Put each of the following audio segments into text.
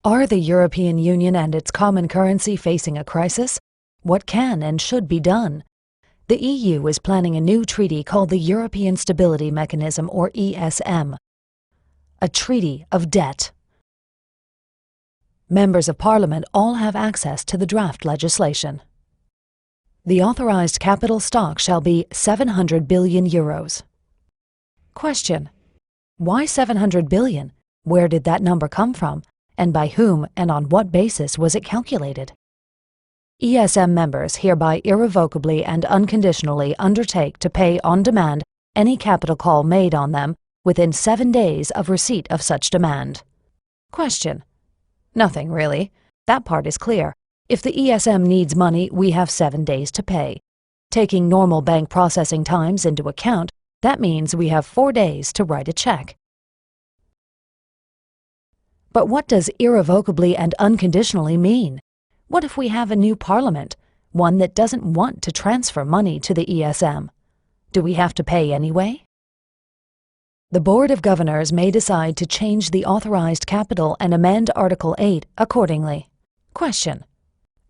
Are the European Union and its common currency facing a crisis? What can and should be done? The EU is planning a new treaty called the European Stability Mechanism, or ESM. A treaty of debt. Members of Parliament all have access to the draft legislation. The authorized capital stock shall be 700 billion euros. Question: why 700 billion? Where did that number come from? And by whom and on what basis was it calculated? ESM members hereby irrevocably and unconditionally undertake to pay on demand any capital call made on them within 7 days of receipt of such demand. Question: nothing really. That part is clear. If the ESM needs money, we have 7 days to pay. Taking normal bank processing times into account, that means we have 4 days to write a check. But what does irrevocably and unconditionally mean? What if we have a new parliament, one that doesn't want to transfer money to the ESM? Do we have to pay anyway? The Board of Governors may decide to change the authorized capital and amend Article 8 accordingly. Question: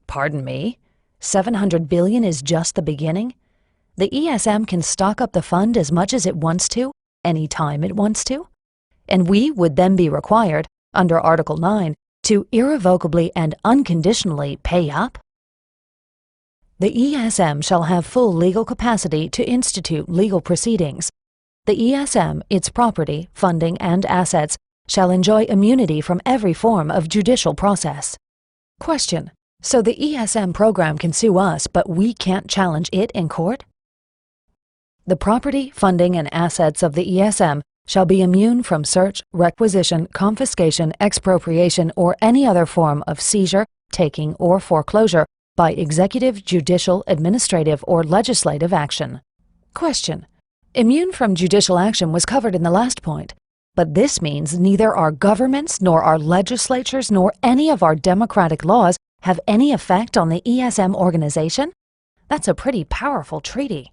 pardon me? 700 billion is just the beginning? The ESM can stock up the fund as much as it wants to, any time it wants to? And we would then be required, under Article 9, to irrevocably and unconditionally pay up? The ESM shall have full legal capacity to institute legal proceedings. The ESM, its property, funding, and assets shall enjoy immunity from every form of judicial process. Question: so the ESM program can sue us, but we can't challenge it in court? The property, funding, and assets of the ESM shall be immune from search, requisition, confiscation, expropriation, or any other form of seizure, taking, or foreclosure by executive, judicial, administrative, or legislative action. Question: immune from judicial action was covered in the last point, but this means neither our governments, nor our legislatures, nor any of our democratic laws have any effect on the ESM organization? That's a pretty powerful treaty.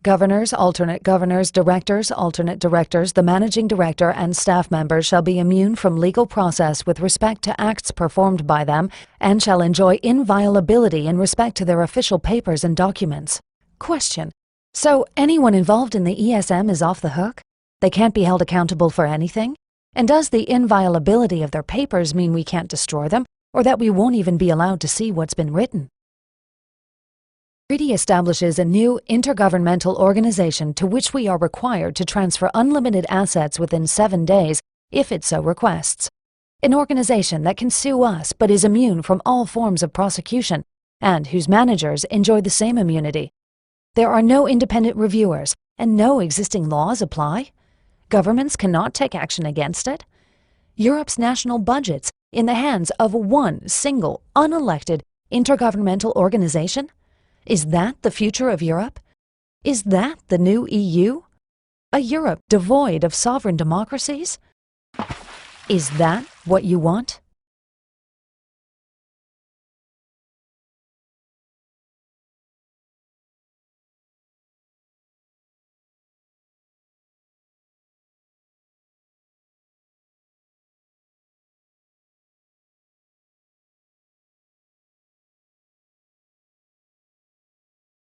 Governors, alternate governors, directors, alternate directors, the managing director, and staff members shall be immune from legal process with respect to acts performed by them and shall enjoy inviolability in respect to their official papers and documents. Question: so anyone involved in the ESM is off the hook? They can't be held accountable for anything? And does the inviolability of their papers mean we can't destroy them, or that we won't even be allowed to see what's been written? The treaty establishes a new intergovernmental organization to which we are required to transfer unlimited assets within 7 days if it so requests. An organization that can sue us but is immune from all forms of prosecution and whose managers enjoy the same immunity. There are no independent reviewers and no existing laws apply. Governments cannot take action against it. Europe's national budgets in the hands of one single, unelected, intergovernmental organization? Is that the future of Europe? Is that the new EU? A Europe devoid of sovereign democracies? Is that what you want?